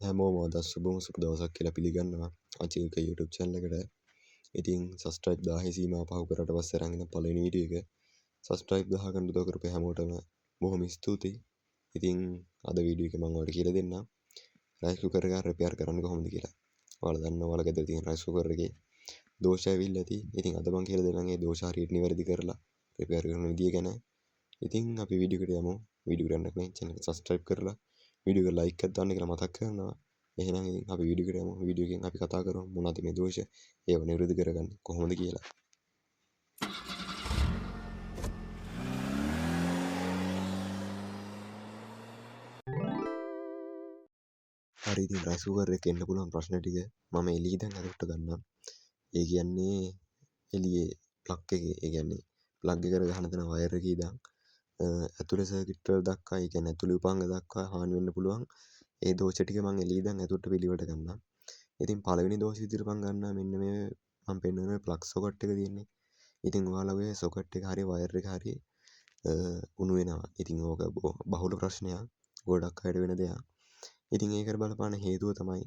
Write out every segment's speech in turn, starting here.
හැමෝම අද සුබම සුබ දවසක් කියලා පිළිගන්නවා අචිල්ක YouTube channel එකට. ඉතින් subscribe 1000 සීමාව පහු කරලා පස්සේ අරන් ඉන්න පළවෙනි වීඩියෝ එක. subscribe 1000 ගන්න උදව් කරපු හැමෝටම බොහොම ස්තුතියි. ඉතින් අද වීඩියෝ එකේ මම ඔයාලට කියලා දෙන්නම් rice cooker එක repair කරන්න කොහොමද කියලා. ඔයාලා දන්නවා ඔයාලා ගෙදර තියෙන rice cooker එකේ දෝෂ ඇවිල්ලා ඇති. ඉතින් අද මම කියලා දෙන්නම් ඒ දෝෂ හරියට නිවැරදි කරලා repair කරන විදිය ගැන. ඉතින් අපි වීඩියෝ එකට යමු. වීඩියෝ කරන්න කලින් channel එක subscribe කරලා වීඩියෝ එක like එකක් දාන්න කියලා මතක් කරනවා. එහෙනම් ඉතින් අපි වීඩියෝ එකට යමු. වීඩියෝ එකෙන් අපි කතා කරමු මොනවද මේ දෝෂ ඒව නිවැරදි කරගන්නේ කොහොමද කියලා. හරි ඉතින් rice cooker එකේ එන්න පුළුවන් ප්‍රශ්න ටික මම එළිය දැන් අදට ගන්නම්. ඒ කියන්නේ එළියේ plug එකේ ඒ කියන්නේ plug එකට ගහන තැන wire එකේ ඉඳන් ඇතුලේ circuit වල දක්වා ඒ කියන්නේ ඇතුලේ උපාංග දක්වා හානි වෙන්න පුළුවන්. ඒ දෝෂ ටික මම එළිය දැන් ඇතුලට පිළිවෙලට ගන්නම්. ඉතින් පළවෙනි දෝෂය විදිහට මම ගන්නවා මෙන්න මේ මම පෙන්වන මේ plug socket එක තියෙන්නේ. ඉතින් ඔයාලගේ socket එක හරි wire එක හරි උණු වෙනවා. ඉතින් ඕක බහුල ප්‍රශ්නයක්. ගොඩක් අයට වෙන දෙයක්. ඉතින් ඒකට බලපාන හේතුව තමයි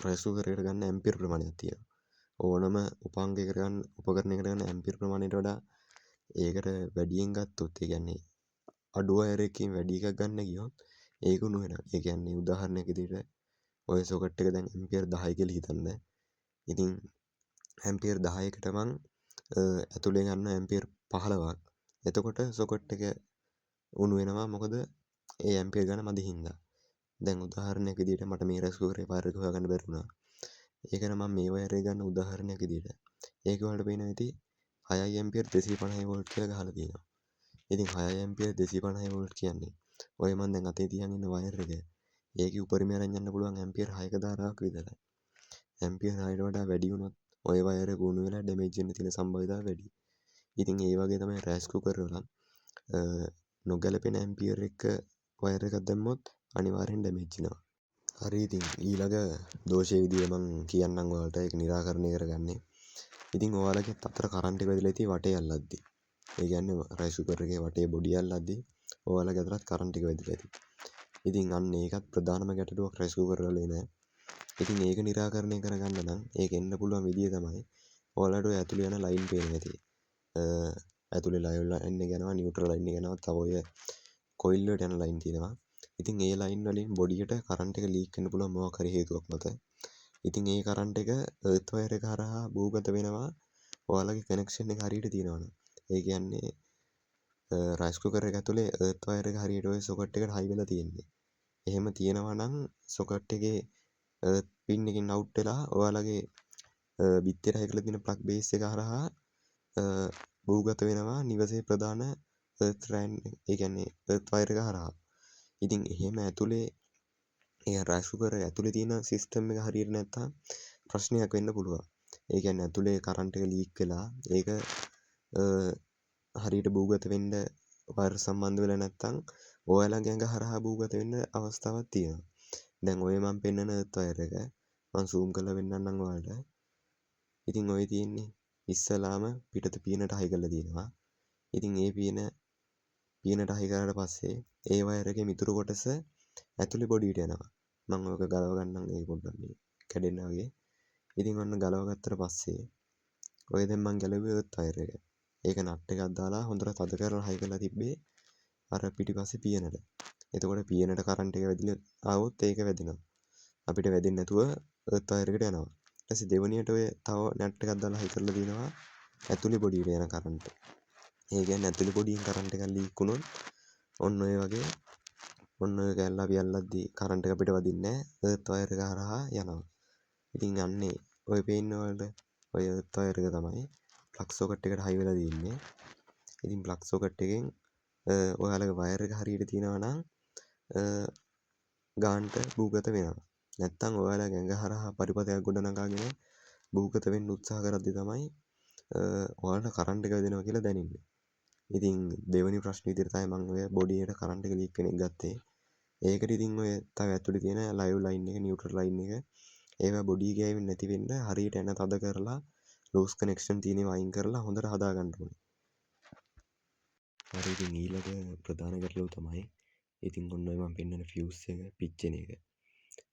rice cooker එකට ගන්න ඇම්පියර් ප්‍රමාණයක් තියෙනවා. ඕනම උපාංගයකට ගන්න උපකරණයකට ගන්න ඇම්පියර් ප්‍රමාණයට වඩා ඒකට වැඩියෙන් ගත්තොත් ඒ කියන්නේ අඩු වයර් එකකින් වැඩි එකක් ගන්න ගියොත් ඒක උණු වෙනවා. ඒ කියන්නේ උදාහරණයක් විදිහට ඔය socket එක දැන් ඇම්පියර් 10යි කියලා හිතන්න. ඉතින් ඇම්පියර් 10කට මං ඇතුලේ ගන්න ඇම්පියර් 15ක්. එතකොට socket එක උණු වෙනවා. මොකද ඒ ඇම්පියර් ගන්න මදි හින්දා. දැන් උදාහරණයක් විදිහට මට මේ rice cooker එකේ wire එක හොයාගන්න බැරි වුණා. ඒකන මම මේ වයර් එක ගන්න උදාහරණයක් විදිහට. ඒක වලට පේනවා ඉතින් 6 ඇම්පියර් 250 වෝල්ට් කියලා ගහලා තියෙනවා. ඉතින් 6 ඇම්පියර් 250 වෝල්ට් කියන්නේ ඔය මම දැන් අතේ තියන් ඉන්න වයර් එක. ඒකේ උපරිමය අරන් යන්න පුළුවන් ඇම්පියර් 6ක ධාරාවක් විතරයි. ඇම්පියර් 6ට වඩා වැඩි වුණොත් ඔය වයර් එක උණු වෙලා ඩැමේජ් වෙන්න තියෙන සම්භාවිතාව වැඩි. ඉතින් ඒ වගේ තමයි rice cooker වල නොගැලපෙන ඇම්පියර් එක වයර් එකක් දැම්මොත් අනිවාර්යෙන් ඩැමේජ් වෙනවා. හරි ඉතින් ඊළඟ දෝෂයේ විදිහට මම කියන්නම් ඔයාලට ඒක निराකරණය කරගන්නේ. ඉතින් ඔයාලගේ අතර කරන්ට් එක වැදිලා ඉතින් වටේ අල්ලද්දි. ඒ කියන්නේ rice cooker එකේ වටේ බොඩිය අල්ලද්දි ඔයාලගේ අතරත් කරන්ට් එක වැදිලා ඇති. ඉතින් අන්න ඒකත් ප්‍රධානම ගැටලුවක් rice cooker වල නෑ. ඉතින් ඒක निराකරණය කරගන්න නම් ඒක එන්න පුළුවන් විදිය තමයි ඔයාලට ඔය ඇතුලේ යන ලයින් පේනවා ඇති. ඇතුලේ ලයින් එක යනවා නියුට්‍රල් ලයින් එක යනවා තව ඔය කොයිල් වලට යන ලයින් තියෙනවා. ඉතින් ඒ ලයින් වලින් බොඩියට කරන්ට් එක ලීක් වෙන්න පුළුවන් මොකක් හරි හේතුවක් මත. ඉතින් ඒ කරන්ට් එක earth wire එක හරහා භූගත වෙනවා ඔයාලගේ කනෙක්ෂන් එක හරියට තියෙනවා නම්. ඒ කියන්නේ rice cooker එක ඇතුලේ earth wire එක හරියට ඔය socket එකට හයි වෙලා තියෙන්නේ. එහෙම තියෙනවා නම් socket එකේ earth pin එකකින් out වෙලා ඔයාලගේ බිත්තියට හයි කරලා තියෙන plug base එක හරහා භූගත වෙනවා නිවසේ ප්‍රධාන earth line ඒ කියන්නේ earth wire එක හරහා. ඉතින් එහෙම ඇතුලේ ඒ rice cooker එක ඇතුලේ තියෙන system එක හරියට නැත්තම් ප්‍රශ්නයක් වෙන්න පුළුවන්. ඒ කියන්නේ ඇතුලේ කරන්ට් එක ලීක් වෙලා ඒක හරියට භූගත වෙන්න වයර් සම්බන්ධ වෙලා නැත්තම් ඔයාලගේ ඇඟ හරහා භූගත වෙන්න අවස්ථාවක් තියෙනවා. දැන් ඔය මම පෙන්නන earth wire එක මම zoom කරලා පෙන්නන්නම් ඔයාලට. ඉතින් ඔය තියෙන්නේ ඉස්සලාම පිටත පියනට හයි කරලා තියෙනවා. ඉතින් ඒ පියනට හයි කරාට පස්සේ ඒ වයර් එකේ මිතුරු කොටස ඇතුලේ බොඩියට යනවා. මම ඔක ගලව ගන්නම් ඒක පොඩ්ඩක් මේ කැඩෙන්න වගේ. ඉතින් ඔන්න ගලව ගත්තට පස්සේ ඔය දැන් මම ගැලවුවේ earth wire එක. ඒක නට් එකක් දාලා හොඳට තද කරලා හයි කරලා තිබ්බේ අර පිටිපස්සේ පියනට. එතකොට පියනට කරන්ට් එක වැදිලා ආවොත් ඒක වැදෙනවා. අපිට වැදෙන්නේ නැතුව earth wire එකට යනවා. ඊට පස්සේ දෙවනියට ඔය තව නට් එකක් දාලා හයි කරලා දිනවා ඇතුලේ බොඩියට යන කරන්ට්. ඒ කියන්නේ ඇතුලේ බොඩියෙන් කරන්ට් එකක් ලීක් වුණොත් ඔන්න ඔය වගේ ඔන්න ඔය කැල්ල අපි අල්ලද්දි කරන්ට් එක අපිට වදින්නේ නැහැ earth wire එක හරහා යනවා. ඉතින් යන්නේ ඔය පේන්නේ වලට ඔය earth wire එක තමයි plug socket එකට හයි වෙලා තියෙන්නේ. ඉතින් plug socket එකෙන් ඔයාලගේ වයර් එක හරියට තියෙනවා නම් ගාන්ට භූගත වෙනවා. නැත්තම් ඔයාලගේ ඇඟ හරහා පරිපථයක් ගොඩනගාගෙන භූගත වෙන්න උත්සාහ කරද්දී තමයි ඔයාලට කරන්ට් එක වැදෙනවා කියලා දැනෙන්නේ. ඉතින් දෙවෙනි ප්‍රශ්නේ විදිහට තමයි මම ඔය බොඩියට කරන්ට් එක ලීක් වෙන එක ගත්තේ. ඒකට ඉතින් ඔය තව ඇතුලේ තියෙන ලයිව් ලයින් එක නියුට්‍රල් ලයින් එක ඒවා බොඩි ගෑවෙන්නේ නැති වෙන්න හරියට එන තද කරලා ලූස් කනෙක්ෂන් තියෙන ඒවා අයින් කරලා හොඳට හදා ගන්න ඕනේ. හරි ඉතින් ඊළඟ ප්‍රධාන ගැටලුව තමයි ඉතින් ඔන්න ඔය මම පෙන්නන ෆියුස් එක පිච්චෙන එක.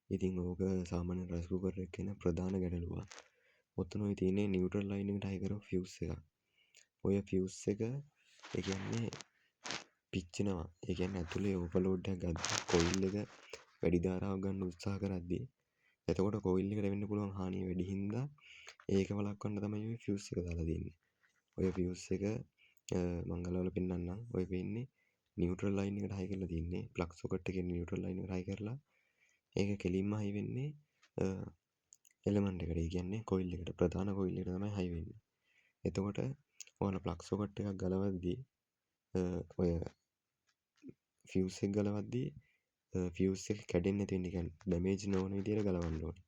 ඉතින් ඕක සාමාන්‍ය රයිස් කුකර් එකේ තියෙන ප්‍රධාන ගැටලුව. ඔතන ඔය තියෙන්නේ නියුට්‍රල් ලයින් එකට හයි කරපු ෆියුස් එකක්. ඔය ෆියුස් එක ඒ කියන්නේ පිච්චෙනවා. ඒ කියන්නේ ඇතුලේ ඕවර්ලෝඩ් එකක් ගත්තා කොයිල් එක වැඩි ධාරාවක් ගන්න උත්සාහ කරද්දී එතකොට කොයිල් එකට වෙන්න පුළුවන් හානිය වැඩි හින්දා ඒක වළක්වන්න තමයි ඔය ෆියුස් එක දාලා දෙන්නේ. ඔය ෆියුස් එක මම ගලවලා පෙන්නන්නම්. ඔය වෙන්නේ නියුට්‍රල් ලයින් එකට හයි කරලා තින්නේ. ප්ලග් සොකට් එකේ නියුට්‍රල් ලයින් එකට හයි කරලා ඒක කෙලින්ම හයි වෙන්නේ එලමන්ට් එකට. ඒ කියන්නේ කොයිල් එකට. ප්‍රධාන කොයිල් එකට තමයි හයි වෙන්නේ. එතකොට ඔයාලා ප්ලග් සොකට් එකක් ගලවද්දී ඔය ෆියුස් එක ගලවද්දී ෆියුස් එක කැඩෙන්නේ නැති වෙන්න කියන්නේ ඩැමේජ් නොවන විදියට ගලවන්න ඕනේ.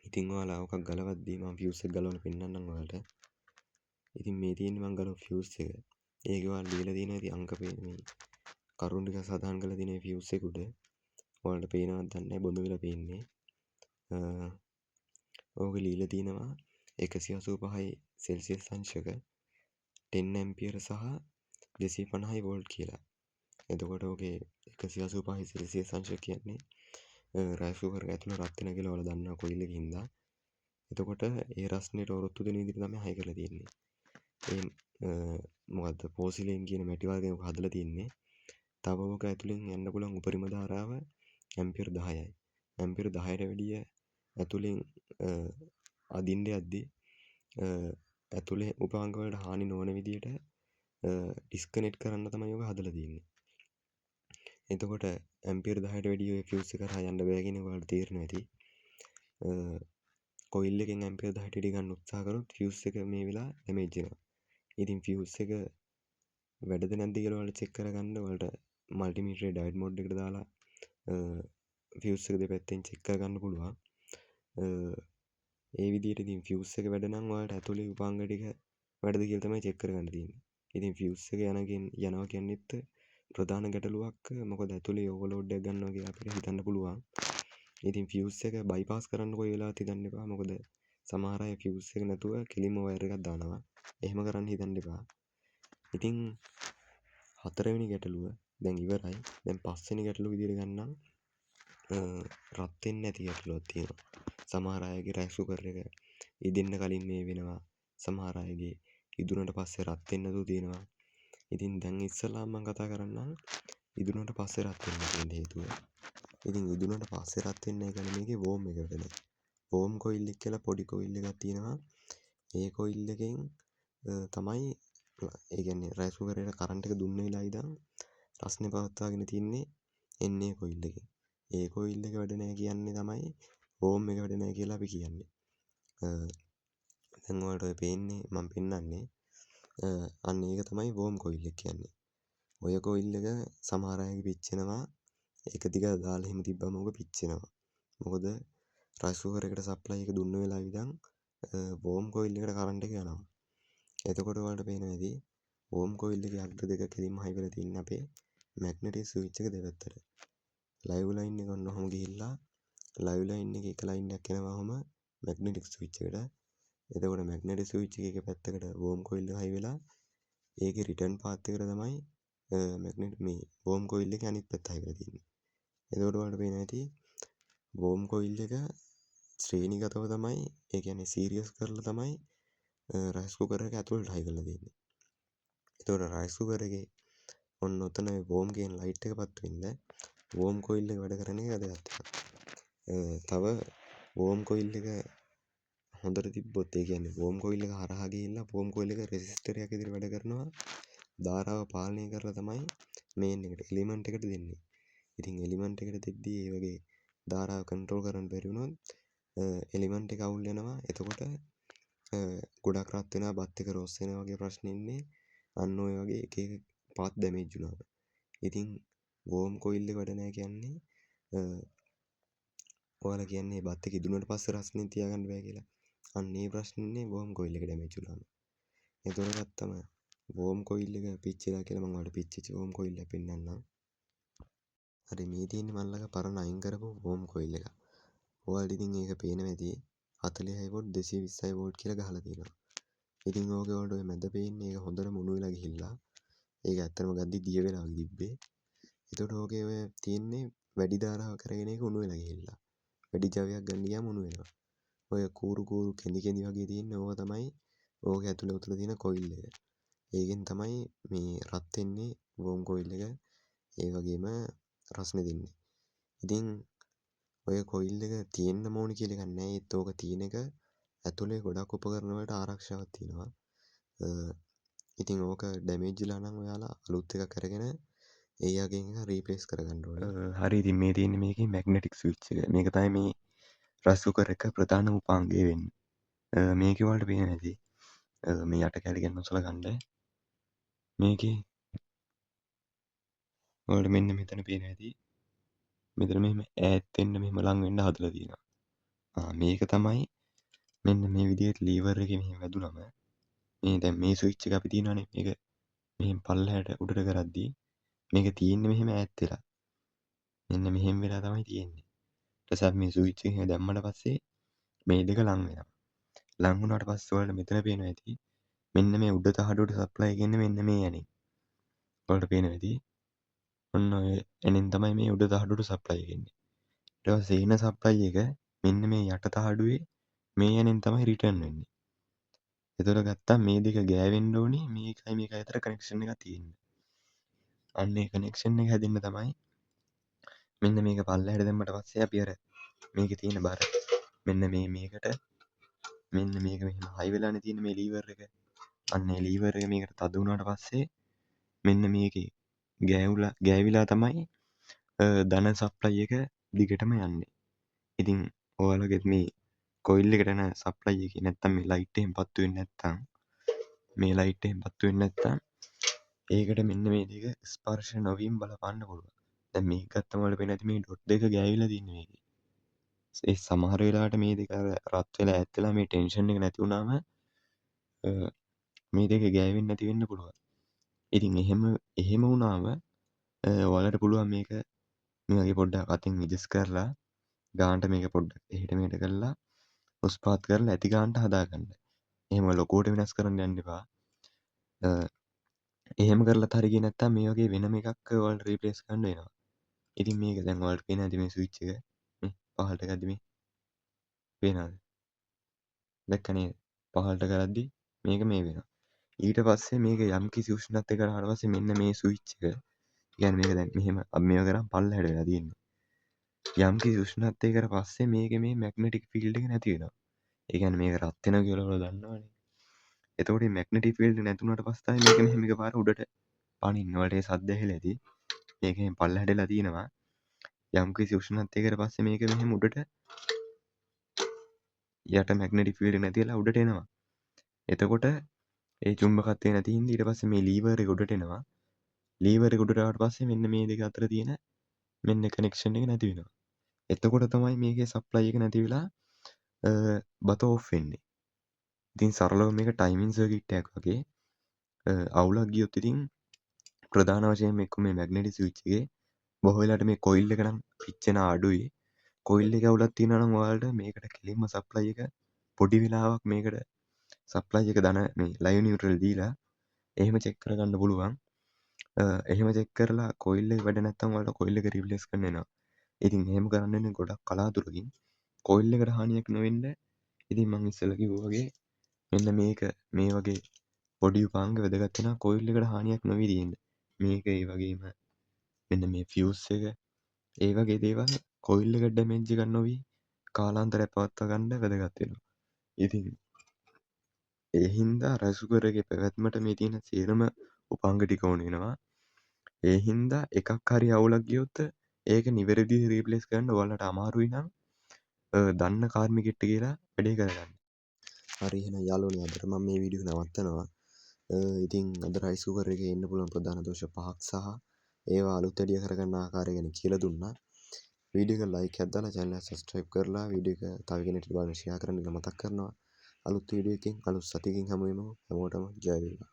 ඉතින් ඔයාලා ඕකක් ගලවද්දී මම ෆියුස් එක ගලවලා පෙන්නන්නම් ඔයාලට. ඉතින් මේ තියෙන්නේ මම ගලව ෆියුස් එක. ඒක ඔයාලා ලියලා තියෙනවා ඉතින් අංක මේ කරුණු ටික සඳහන් කරලා තියෙන ෆියුස් එක උඩ. ඔයාලට පේනවද දන්නේ නැහැ බොඳ වෙලා පේන්නේ. ඕක ලියලා තියෙනවා 185 සෙල්සියස් අංශක 10 ඇම්පියර් සහ 250 වෝල්ට් කියලා. එතකොට ඕකේ 185 සෙල්සියස් අංශක කියන්නේ රයිස් කුකර් එක ඇතුළේ රත් වෙන කියලා ඔයාලා දන්නවා කොයිල් එකකින් දා. එතකොට ඒ රස්නෙට ඔරොත්තු දෙන විදිහට තමයි හයි කරලා තියෙන්නේ. ඒ මොකද්ද පෝසිලේන් කියන මැටි වර්ගයක් හදලා තියෙන්නේ. තව ඕක ඇතුලෙන් යන්න පුළුවන් උපරිම ධාරාව ඇම්පියර් 10යි. ඇම්පියර් 10ට වැඩිය ඇතුලෙන් අදින්න යද්දී ඇතුලේ උපාංග වලට හානි නොවන විදිහට ඩිස්කනෙක්ට් කරන්න තමයි ඔක හදලා තියෙන්නේ. එතකොට ඇම්පියර් 10ට වැඩිය ඔය ෆියුස් එක කරා යන්න බෑ කියන එක ඔයාලට තේරෙනවා ඇති. කොයිල් එකෙන් ඇම්පියර් 10ට වැඩි ගන්න උත්සාහ කරොත් ෆියුස් එක මේ වෙලාව ඩැමේජ් වෙනවා. ඉතින් ෆියුස් එක වැඩද නැද්ද කියලා ඔයාලා චෙක් කරගන්න ඔයාලට මල්ටිමීටරේ ඩයොඩ් මෝඩ් එකට දාලා ෆියුස් එක දෙපැත්තෙන් චෙක් කරගන්න පුළුවන්. ඒ විදිහට ඉතින් ෆියුස් එක වැඩ නම් ඔයාලට ඇතුලේ උපාංග ටික වැඩද කියලා තමයි චෙක් කරගන්න තියෙන්නේ. ඉතින් ෆියුස් එක යනවා කියන්නේත් ප්‍රධාන ගැටලුවක්. මොකද ඇතුලේ ඕවර්ලෝඩ් එකක් ගන්නවා කියලා අපිට හිතන්න පුළුවන්. ඉතින් ෆියුස් එක බයිපාස් කරන්න කොයි වෙලාවත් හිතන්න එපා. මොකද සමහර අය ෆියුස් එක නැතුව කෙලින්ම වයර් එකක් දානවා. එහෙම කරන්න හිතන්න එපා. ඉතින් හතරවෙනි ගැටලුව දැන් ඉවරයි. දැන් පස්වෙනි ගැටලුව විදිහට ගන්නම්. රත් වෙන්නේ නැති ගැටලුවක් තියෙනවා. සමහර අයගේ රයිස් කුකර් එක ඉදෙන්න කලින් මේ වෙනවා. සමහර අයගේ ඉදුණට පස්සේ රත් වෙන්නේ නැතුව තියෙනවා. ඉතින් දැන් ඉස්සෙල්ලාම මම කතා කරන්නම් ඉදුණට පස්සේ රත් වෙන්න තියෙන හේතුව. ඉතින් ඉදුණට පස්සේ රත් වෙන්නේ නැහැ කියන්නේ මේකේ වෝම් එක වැඩ නැහැ. වෝම් කොයිල් එක කියලා පොඩි කොයිල් එකක් තියෙනවා. ඒ කොයිල් එකෙන් තමයි ඒ කියන්නේ රයිස් කුකර් එකට කරන්ට් එක දුන්න වෙලාව ඉඳන් රස්නේ පවත්වාගෙන තින්නේ එන්නේ කොයිල් එකෙන්. ඒ කොයිල් එක වැඩ නැහැ කියන්නේ තමයි වෝම් එක වැඩ නැහැ කියලා අපි කියන්නේ. දැන් ඔයාලට ඔය පේන්නේ මම පෙන්නන්නේ අන්න ඒක තමයි වෝම් කොයිල් එක කියන්නේ. ඔය කොයිල් එක සමහර අයගේ පිච්චෙනවා. එක දිගට දාලා එහෙම තිබ්බම ඔක පිච්චෙනවා. මොකද රයිස් කුකර් එකට සප්ලයි එක දුන්න වෙලාව ඉඳන් වෝම් කොයිල් එකට කරන්ට් එක යනවා. එතකොට ඔයාලට පේනවා ඇති වෝම් කොයිල් එකේ අග්‍ර දෙක කෙලින්ම හයි වෙලා තියෙන්නේ අපේ මැග්නටික් ස්විච් එක දෙපැත්තට. ලයිව් ලයින් එක ඔන්න ඔහොම ගිහිල්ලා ලයිව් ලයින් එකේ එක ලයින් එකක් එනවා ඔහොම මැග්නටික් ස්විච් එකට. එතකොට මැග්නටික් ස්විච් එකේ එක පැත්තකට වෝම් කොයිල් එක හයි වෙලා ඒකේ රිටර්න් පාත් එකට තමයි මැග්නට් මේ වෝම් කොයිල් එකේ අනිත් පැත්ත හයි වෙලා තියෙන්නේ. එතකොට ඔයාලට පේනවා ඇති වෝම් කොයිල් එක ශ්‍රේණිගතව තමයි ඒ කියන්නේ සීරියස් කරලා තමයි රයිස් කුකර් එක ඇතුළට හයි කරලා තියෙන්නේ. එතකොට රයිස් කුකර් එකේ ඔන්න ඔතන වෝම් කියන ලයිට් එක පත් වෙන්න වෝම් කොයිල් එක වැඩ කරන එක වැදගත් වෙනවා. තව වෝම් කොයිල් එක හොඳට තිබ්බොත් ඒ කියන්නේ වෝම් කොයිල් එක හරහා ගිහිල්ලා වෝම් කොයිල් එක රෙසිස්ටරයක් විදිහට වැඩ කරනවා. ධාරාව පාලනය කරලා තමයි මේන් එකට එලිමන්ට් එකට දෙන්නේ. ඉතින් එලිමන්ට් එකට දෙද්දී ඒ වගේ ධාරාව කන්ට්‍රෝල් කරන්න බැරි වුණොත් එලිමන්ට් එක අවුල් වෙනවා. එතකොට ගොඩක් රත් වෙනවා, බත් එක රොස් වෙනවා වගේ ප්‍රශ්න ඉන්නේ. අන්න ඔය වගේ එක එක පාත් ඩැමේජ් වුණාම. ඉතින් වෝම් කොයිල් එක වැඩ නැහැ කියන්නේ ඔයාලා කියන්නේ බත් එක ඉදුණට පස්සේ රස්නේ තියාගන්න බෑ කියලා. අන්න ඒ ප්‍රශ්නේ ඉන්නේ වෝම් කොයිල් එක ඩැමේජ් වුණාම. එතකොට ගත්තම වෝම් කොයිල් එක පිච්චිලා කියලා මම ඔයාලට පිච්චිච්ච වෝම් කොයිල් එක පෙන්නන්නම්. හරි මේ තියෙන්නේ මන් ළඟ පරණ අයින් කරපු වෝම් කොයිල් එක. ඔයාලට ඉතින් ඒක පේනවා ඇති 46 වෝල්ට් 220 වෝල්ට් කියලා ගහලා තියෙනවා. ඉතින් ඕකේ වලට ඔය මැද පේන්නේ ඒක හොඳට මුණු වෙලා ගිහිල්ලා ඒක ඇත්තටම ගද්දි දිය වෙලා වගේ තිබ්බේ. එතකොට ඕකේ ඔය තියෙන්නේ වැඩි ධාරාව කරගෙන ඒක උණු වෙලා ගිහිල්ලා. වැඩි ජවයක් ගන්න ගියාම උණු වෙනවා. ඔය කූරු කෙඳි වගේ තියෙන්නේ ඕවා තමයි ඕකේ ඇතුලේ උතලා තියෙන කොයිල් එක. ඒකෙන් තමයි මේ රත් වෙන්නේ වෝම් කොයිල් එක. ඒ වගේම රස්නේ දෙන්නේ. ඉතින් ඔය කොයිල් එක තියෙන්න ඕනි කියලා එකක් නැහැ. ඒත් ඕක තියෙන එක ඇතුලේ ගොඩක් උපකරණ වලට ආරක්ෂාවක් තියෙනවා. ඉතින් ඕක ඩැමේජ් වෙලා නම් ඔයාලා අලුත් එකක් අරගෙන ඒ යකින් එක රීප්ලේස් කරගන්න ඕනේ. හරි ඉතින් මේ තියෙන්නේ මේකේ මැග්නටික් ස්විච් එක. මේක තමයි මේ රයිස් කුකර් එක ප්‍රධාන උපාංගය වෙන්නේ. මේකේ වලට පේන්නේ නැති. මේ යට කැලි ගැන නොසල ගන්න. මේකේ වලට මෙන්න මෙතන පේන්නේ නැති. මෙතන මෙහෙම ඈත් වෙන්න මෙහෙම ලං වෙන්න හදලා තියෙනවා. මේක තමයි මෙන්න මේ විදිහට ලීවර් එකේ මෙහෙම වැදුනම මේ දැන් මේ ස්විච් එක අපි තියනවානේ මේක මෙහෙම පල්ලෙහාට උඩට කරද්දී මේක තියෙන්නේ මෙහෙම ඈත් වෙලා. මෙන්න මෙහෙම වෙලා තමයි තියෙන්නේ. ඊට පස්සේ මේ ස්විච් එක දැම්මට පස්සේ මේ දෙක ලං වෙනවා. ලං වුණාට පස්සේ ඔයාලට මෙතන පේනවා ඇති. මෙන්න මේ උඩ තහඩුවට සප්ලයි කියන්නේ මෙන්න මේ ඇනේ. ඔයාලට පේනවා ඇති. ඔන්න ඔය ඇනෙන් තමයි මේ උඩ තහඩුවට සප්ලයි වෙන්නේ. ඊට පස්සේ එන සප්ලයි එක මෙන්න මේ යට තහඩුවේ මේ ඇනෙන් තමයි රිටර්න් වෙන්නේ. එතකොට ගත්තා මේ දෙක ගෑවෙන්න ඕනේ මේකයි මේක අතර කනෙක්ෂන් එකක් තියෙන්නේ. අන්න ඒ කනෙක්ෂන් එක හැදෙන්න තමයි මෙන්න මේක පල්ලෙහාට දැම්මට පස්සේ අපි අර මේකේ තියෙන බර මෙන්න මේකට මෙන්න මේක මෙහෙම හයි වෙලානේ තියෙන්නේ මේ ලීවර් එක. අන්න ඒ ලීවර් එක මේකට තද වුණාට පස්සේ මෙන්න මේකේ ගෑවිලා තමයි ධන සප්ලයි එක දිගටම යන්නේ. ඉතින් ඔයාලගෙත් මේ කොයිල් එකට එන සප්ලයි එකේ නැත්තම් මේ ලයිට් එහෙම පත්තු වෙන්නේ නැත්තම් මේ ලයිට් එහෙම පත්තු වෙන්නේ නැත්තම් ඒකට මෙන්න මේ දෙක ස්පර්ශ නොවීම බලපාන්න පුළුවන්. දැන් මේක ගත්තම වල පේන්නේ නැති මේ ඩොට් දෙක ගෑවිලා තියෙන්නේ මේකේ. ඒ සමහර වෙලාවට මේ දෙක රත් වෙලා ඈත් වෙලා මේ ටෙන්ෂන් එක නැති වුණාම මේ දෙක ගෑවෙන්නේ නැති වෙන්න පුළුවන්. ඉතින් එහෙම වුණාම ඔයාලට පුළුවන් මේක මේ වගේ පොඩ්ඩක් අතින් විජස් කරලා ගානට මේක පොඩ්ඩක් එහෙට මෙහෙට කරලා උස්පාත් කරලා ඇති ගානට හදාගන්න. එහෙම ලොකුවට වෙනස් කරන්න යන්න එපා. එහෙම කරලත් හරි ගියේ නැත්තම් මේ වගේ වෙනම එකක් ඔයාලට රීප්ලේස් කරන්න වෙනවා. ඉතින් මේක දැන් ඔයාලට පේනවා ඇති මේ ස්විච් එක මේ පහළට ගද්දි මේ පේනවද? දැක්ක නේද? පහළට කරද්දි මේක මේ වෙනවා. ඊට පස්සේ මේක යම්කිසි උෂ්ණත්වයකට ආවට පස්සේ මෙන්න මේ ස්විච් එක කියන්නේ මේක දැන් මෙහෙම අපි මේව කරාම පල්ලෙහාට වෙලා තියෙන්නේ. යම්කිසි උෂ්ණත්වයකට පස්සේ මේකේ මේ මැග්නටික් ෆීල්ඩ් එක නැති වෙනවා. ඒ කියන්නේ මේක රත් වෙනවා කියලා ඔයාලා දන්නවනේ. එතකොට මේ මැග්නටික් ෆීල්ඩ් නැති වුණාට පස්සේ තමයි මේක මෙහෙම එකපාර උඩට පනින්න. ඔයාලට ඒ සද්ද ඇහිලා ඇති. මේක එහෙම පල්ලෙහාට වෙලා තියෙනවා. යම්කිසි උෂ්ණත්වයකට පස්සේ මේක මෙහෙම උඩට යට මැග්නටික් ෆීල්ඩ් නැති වෙලා උඩට එනවා. එතකොට ඒ චුම්බකත්වය නැති හින්දා ඊට පස්සේ මේ ලීවර් එක උඩට එනවා. ලීවර් එක උඩට ආවට පස්සේ මෙන්න මේ දෙක අතර තියෙන මෙන්න කනෙක්ෂන් එක නැති වෙනවා. එතකොට තමයි මේකේ සප්ලයි එක නැති වෙලා බත ඔෆ් වෙන්නේ. ඉතින් සරලව මේක ටයිමින් සර්කිට් එකක් වගේ. අවුලක් ගියොත් ඉතින් ප්‍රධාන වශයෙන් එක්ක මේ මැග්නටික් ස්විච් එකේ බොහෝ වෙලාවට මේ කොයිල් එක නම් පිච්චෙන අඩුයි. කොයිල් එක අවුලක් තියෙනවා නම් ඔයාලට මේකට කෙලින්ම සප්ලයි එක පොඩි වෙලාවක් මේකට සප්ලයි එක දන මේ ලයිව් නියුට්‍රල් දීලා එහෙම චෙක් කරගන්න පුළුවන්. එහෙම චෙක් කරලා කොයිල් එක වැඩ නැත්නම් ඔයාලට කොයිල් එක රීප්ලේස් කරන්න වෙනවා. ඉතින් එහෙම කරන්න වෙන්නේ ගොඩක් කලාතුරකින්. කොයිල් එකට හානියක් නොවෙන්න ඉතින් මං ඉස්සෙල්ලා කිව්වා වගේ මෙන්න මේක මේ වගේ පොඩි උපාංග වැදගත් වෙනවා කොයිල් එකට හානියක් නොවී තියෙන්න. මේක ඒ වගේම මෙන්න මේ ෆියුස් එක ඒ වගේ දේවල් කොයිල් එක ඩැමේජ් එකක් නොවී කාලාන්තරයක් පවත්වා ගන්න වැදගත් වෙනවා. ඉතින් ඒ හින්දා රයිස් කුකර් එකේ පැවැත්මට මේ තියෙන සියලුම උපාංග ටික ඕන වෙනවා. ඒ හින්දා එකක් හරි අවුලක් ගියොත් ඒක නිවැරදි රීප්ලේස් කරන්න ඔයාලට අමාරුයි නම් දන්න කාර්මිකයෙක්ට කියලා වැඩේ කරගන්න. හරි එහෙනම් යාළුවනේ අදට මම මේ වීඩියෝ නවත්තනවා. ඉතින් අද රයිස් කුකර් එකේ එන්න පුළුවන් ප්‍රධාන දෝෂ 5ක් සහ ඒවා අලුත් වැඩි කරගන්න ආකාරය ගැන කියලා දුන්නා. වීඩියෝ එක ලයික් එකක් දාලා channel එක subscribe කරලා වීඩියෝ එක තව කෙනෙක්ට බලන්න share කරන්න කියලා මතක් කරනවා. අලුත් වීඩියෝ එකකින් අලුත් සතියකින් හමු වෙමු. හැමෝටම ජය වේවා.